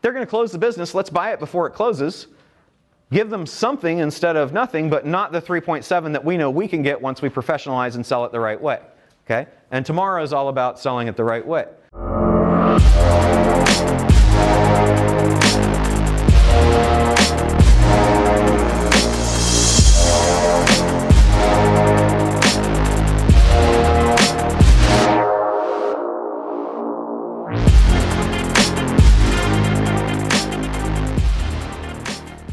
They're going to close the business. Let's buy it before it closes. Give them something instead of nothing, but not the 3.7 that we know we can get once we professionalize and sell it the right way. Okay? And tomorrow is all about selling it the right way.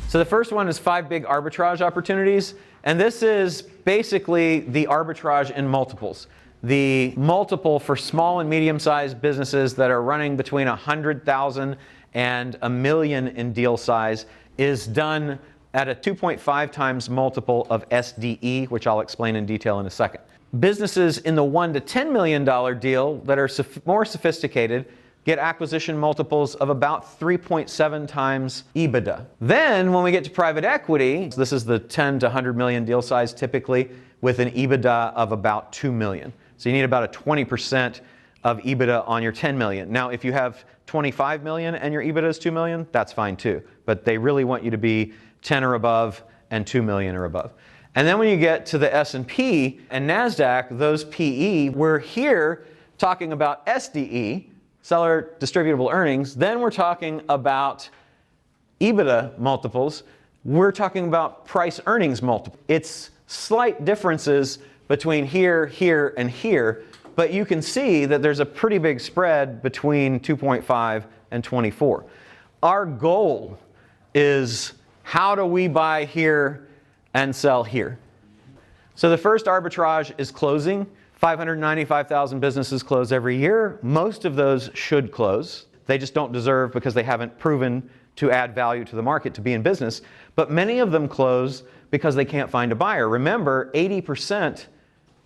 So the first one is 5 big arbitrage opportunities, and this is basically the arbitrage in multiples. The multiple for small and medium-sized businesses that are running between 100,000 and $1 million in deal size is done at a 2.5 times multiple of SDE, which I'll explain in detail in a second. Businesses in the $1 to $10 million deal that are more sophisticated get acquisition multiples of about 3.7 times EBITDA. Then when we get to private equity, this is the 10 to 100 million deal size typically with an EBITDA of about 2 million. So you need about a 20% of EBITDA on your 10 million. Now if you have 25 million and your EBITDA is 2 million, that's fine too. But they really want you to be 10 or above and 2 million or above. And then when you get to the S&P and NASDAQ, those PE, we're here talking about SDE, seller distributable earnings, then we're talking about EBITDA multiples, we're talking about price earnings multiple. It's slight differences between here, here, and here, but you can see that there's a pretty big spread between 2.5 and 24. Our goal is how do we buy here and sell here? So the first arbitrage is closing. 595,000 businesses close every year. Most of those should close. They just don't deserve because they haven't proven to add value to the market to be in business. But many of them close because they can't find a buyer. Remember, 80%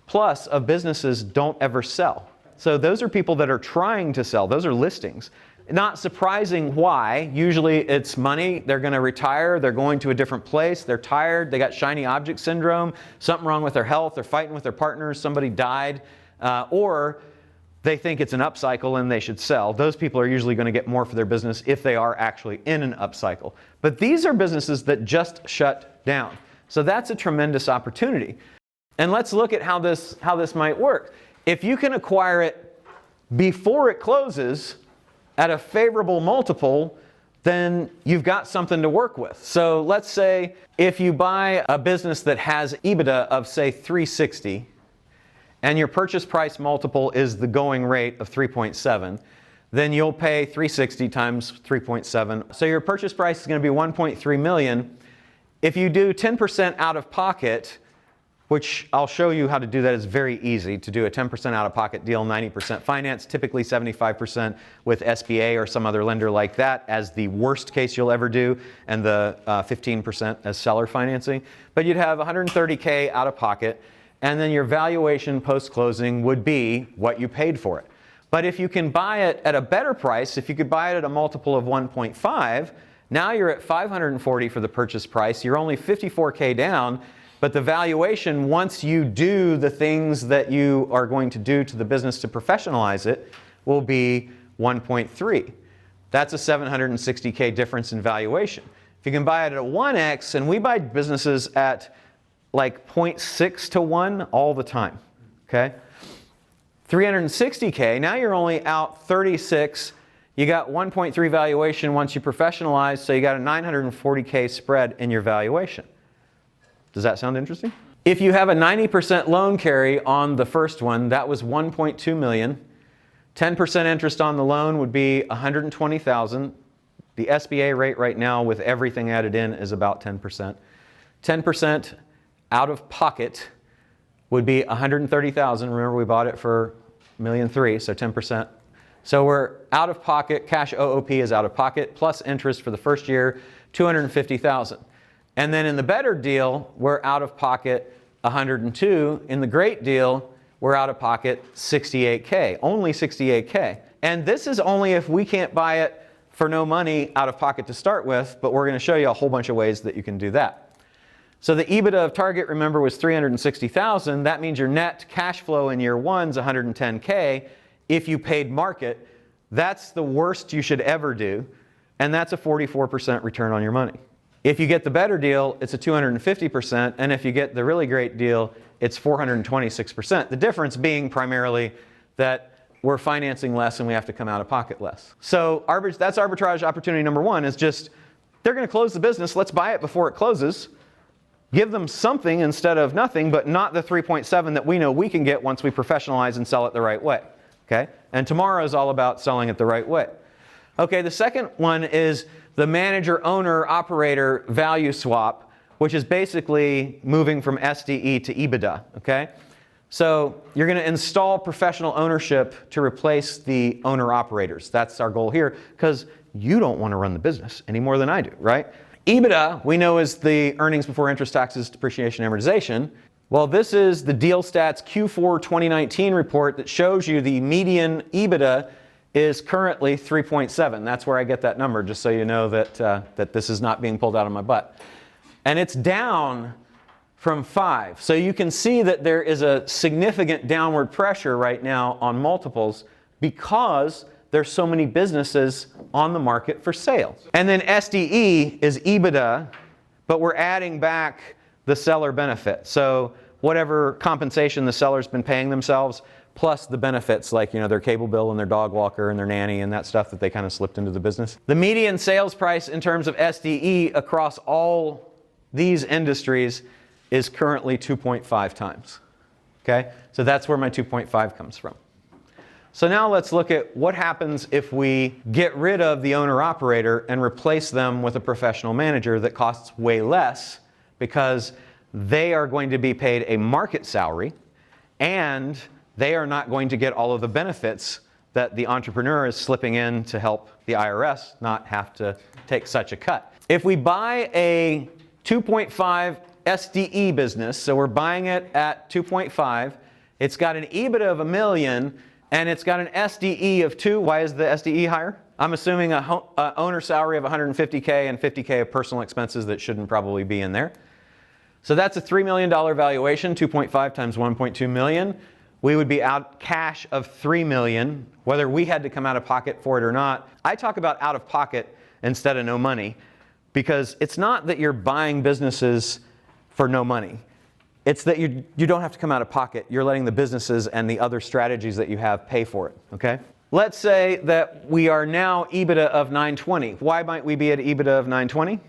plus of businesses don't ever sell. So those are people that are trying to sell. Those are listings. Not surprising why. Usually it's money. They're going to retire. They're going to a different place. They're tired. They got shiny object syndrome. Something wrong with their health. They're fighting with their partners. Somebody died. Or they think it's an upcycle and they should sell. Those people are usually going to get more for their business if they are actually in an upcycle. But these are businesses that just shut down. So that's a tremendous opportunity. And let's look at how this might work. If you can acquire it before it closes at a favorable multiple, then you've got something to work with. So let's say if you buy a business that has EBITDA of say 360 and your purchase price multiple is the going rate of 3.7, then you'll pay 360 times 3.7. So your purchase price is going to be 1.3 million. If you do 10% out of pocket, which I'll show you how to do that, is very easy to do a 10% out-of-pocket deal, 90% finance, typically 75% with SBA or some other lender like that as the worst case you'll ever do, and the 15% as seller financing. But you'd have 130K out-of-pocket, and then your valuation post-closing would be what you paid for it. But if you can buy it at a better price, if you could buy it at a multiple of 1.5, now you're at 540 for the purchase price, you're only 54K down, but the valuation, once you do the things that you are going to do to the business to professionalize it, will be 1.3. That's a 760K difference in valuation. If you can buy it at a 1x, and we buy businesses at like 0.6 to 1 all the time, okay? 360K, now you're only out 36. You got 1.3 valuation once you professionalize, so you got a 940K spread in your valuation. Does that sound interesting? If you have a 90% loan carry on the first one, that was 1.2 million. 10% interest on the loan would be 120,000. The SBA rate right now with everything added in is about 10%. 10% out of pocket would be 130,000. Remember, we bought it for $1.3 million, so 10%. So we're out of pocket, cash OOP is out of pocket, plus interest for the first year, 250,000. And then in the better deal, we're out of pocket 102. In the great deal, we're out of pocket 68K, only 68K. And this is only if we can't buy it for no money out of pocket to start with, but we're going to show you a whole bunch of ways that you can do that. So the EBITDA of target, remember, was 360,000. That means your net cash flow in year one is 110K if you paid market. That's the worst you should ever do. and that's a 44% return on your money. If you get the better deal, it's a 250%, and if you get the really great deal, it's 426%. The difference being primarily that we're financing less and we have to come out of pocket less. So that's arbitrage opportunity number one, is just, they're going to close the business, let's buy it before it closes. Give them something instead of nothing, but not the 3.7 that we know we can get once we professionalize and sell it the right way. Okay? And tomorrow is all about selling it the right way. Okay, the second one is the manager-owner-operator value swap, which is basically moving from SDE to EBITDA. Okay? So you're going to install professional ownership to replace the owner-operators. That's our goal here, because you don't want to run the business any more than I do, right? EBITDA, we know, is the earnings before interest, taxes, depreciation, amortization. Well, this is the Deal Stats Q4 2019 report that shows you the median EBITDA is currently 3.7. That's where I get that number, just so you know that, that this is not being pulled out of my butt. And it's down from 5. So you can see that there is a significant downward pressure right now on multiples because there's so many businesses on the market for sale. And then SDE is EBITDA, but we're adding back the seller benefit. So whatever compensation the seller's been paying themselves, plus the benefits like, their cable bill and their dog walker and their nanny and that stuff that they kind of slipped into the business. The median sales price in terms of SDE across all these industries is currently 2.5 times. Okay? So that's where my 2.5 comes from. So now let's look at what happens if we get rid of the owner-operator and replace them with a professional manager that costs way less, because they are going to be paid a market salary and they are not going to get all of the benefits that the entrepreneur is slipping in to help the IRS not have to take such a cut. If we buy a 2.5 SDE business, so we're buying it at 2.5, it's got an EBITDA of $1 million, and it's got an SDE of 2. Why is the SDE higher? I'm assuming a owner salary of $150K and $50K of personal expenses that shouldn't probably be in there. So that's a $3 million valuation, 2.5 times 1.2 million. We would be out cash of $3 million, whether we had to come out of pocket for it or not. I talk about out of pocket instead of no money, because it's not that you're buying businesses for no money. It's that you don't have to come out of pocket. You're letting the businesses and the other strategies that you have pay for it, okay? Let's say that we are now EBITDA of 920. Why might we be at EBITDA of 920?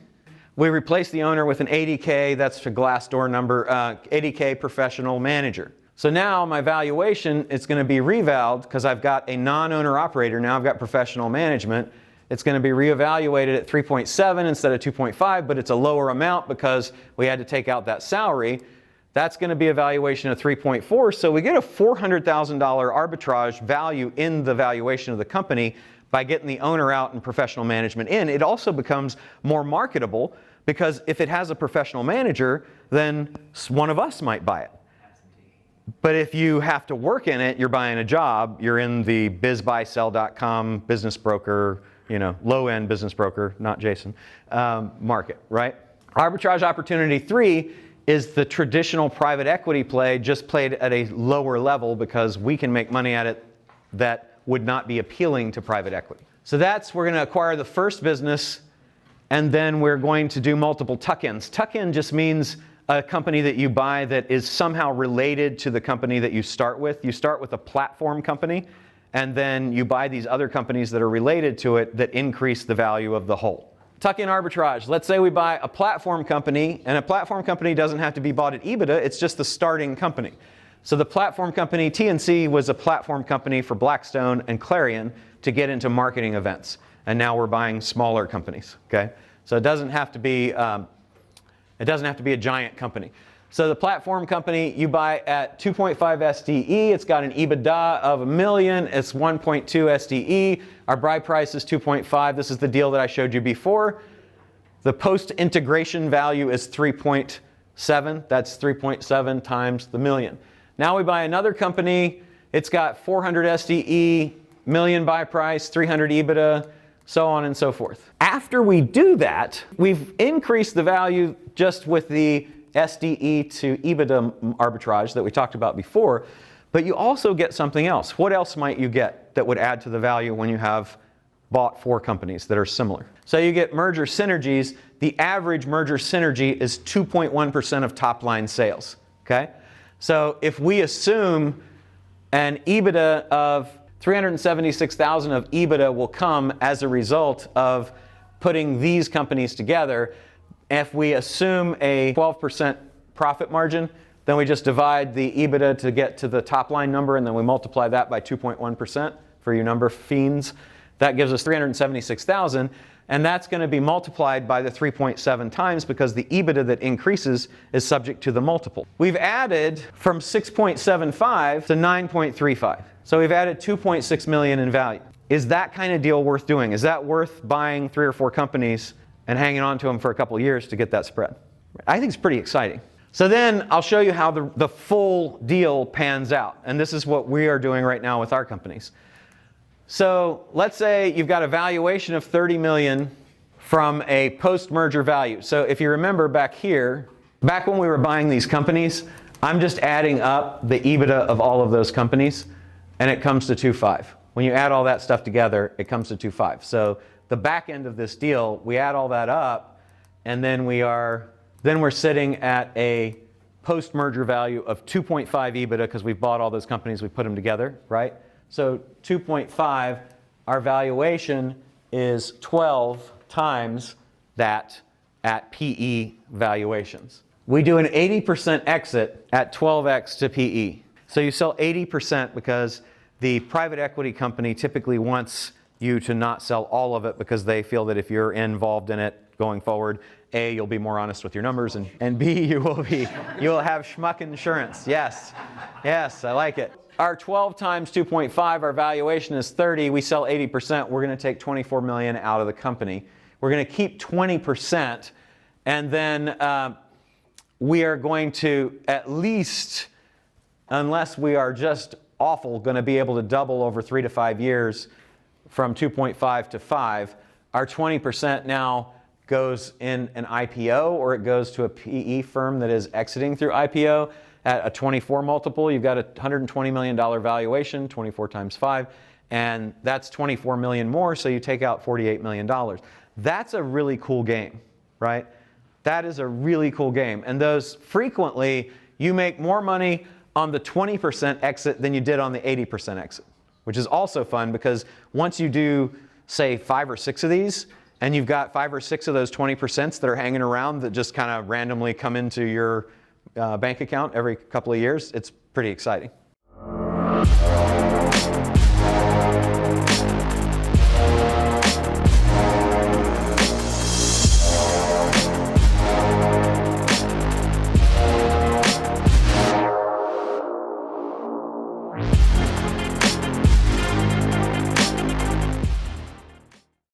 We replace the owner with an 80K, that's a Glassdoor number, 80K professional manager. So now my valuation is going to be revalued because I've got a non-owner operator. Now I've got professional management. It's going to be reevaluated at 3.7 instead of 2.5, but it's a lower amount because we had to take out that salary. That's going to be a valuation of 3.4, so we get a $400,000 arbitrage value in the valuation of the company by getting the owner out and professional management in. It also becomes more marketable because if it has a professional manager, then one of us might buy it. But if you have to work in it, you're buying a job, you're in the bizbuysell.com business broker, low-end business broker, not Jason, market, right? Arbitrage opportunity 3 is the traditional private equity play, just played at a lower level because we can make money at it that would not be appealing to private equity. So we're going to acquire the first business, and then we're going to do multiple tuck-ins. Tuck-in just means a company that you buy that is somehow related to the company that you start with. You start with a platform company, and then you buy these other companies that are related to it that increase the value of the whole. Tuck-in arbitrage. Let's say we buy a platform company, and a platform company doesn't have to be bought at EBITDA, it's just the starting company. So the platform company, TNC, was a platform company for Blackstone and Clarion to get into marketing events. And now we're buying smaller companies, okay? So it doesn't have to be a giant company. So the platform company you buy at 2.5 SDE, it's got an EBITDA of $1 million, it's 1.2 SDE, our buy price is 2.5, this is the deal that I showed you before. The post-integration value is 3.7, that's 3.7 times the million. Now we buy another company, it's got 400 SDE, million buy price, 300 EBITDA, so on and so forth. After we do that, we've increased the value just with the SDE to EBITDA arbitrage that we talked about before, but you also get something else. What else might you get that would add to the value when you have bought 4 companies that are similar. So you get merger synergies. The average merger synergy is 2.1% of top line sales. Okay? So if we assume an EBITDA of 376,000 of EBITDA will come as a result of putting these companies together, if we assume a 12% profit margin, then we just divide the EBITDA to get to the top line number, and then we multiply that by 2.1% for you number fiends. That gives us 376,000, and that's going to be multiplied by the 3.7 times because the EBITDA that increases is subject to the multiple. We've added from 6.75 to 9.35. So we've added 2.6 million in value. Is that kind of deal worth doing? Is that worth buying 3 or 4 companies and hanging on to them for a couple of years to get that spread? I think it's pretty exciting. So then I'll show you how the full deal pans out. And this is what we are doing right now with our companies. So let's say you've got a valuation of 30 million from a post-merger value. So if you remember back here, back when we were buying these companies, I'm just adding up the EBITDA of all of those companies, and it comes to 2.5. When you add all that stuff together, it comes to 2.5. So the back end of this deal, we add all that up, and then we're sitting at a post-merger value of 2.5 EBITDA because we've bought all those companies, we put them together, right? So 2.5, our valuation is 12 times that at PE valuations. We do an 80% exit at 12x to PE. So you sell 80% because the private equity company typically wants you to not sell all of it because they feel that if you're involved in it going forward, A, you'll be more honest with your numbers, and B, you will have schmuck insurance. Yes, I like it. Our 12 times 2.5, our valuation is 30. We sell 80%. We're going to take 24 million out of the company. We're going to keep 20%, and then we are going to at least, unless we are just awful, going to be able to double over 3 to 5 years from 2.5 to 5. Our 20% now goes in an IPO, or it goes to a PE firm that is exiting through IPO at a 24 multiple. You've got a $120 million valuation, 24 times 5, and that's 24 million more, so you take out $48 million. That's a really cool game, right? That is a really cool game. And those frequently, you make more money on the 20% exit than you did on the 80% exit, which is also fun because once you do, say, 5 or 6 of these, and you've got 5 or 6 of those 20% that are hanging around that just kind of randomly come into your bank account every couple of years, it's pretty exciting.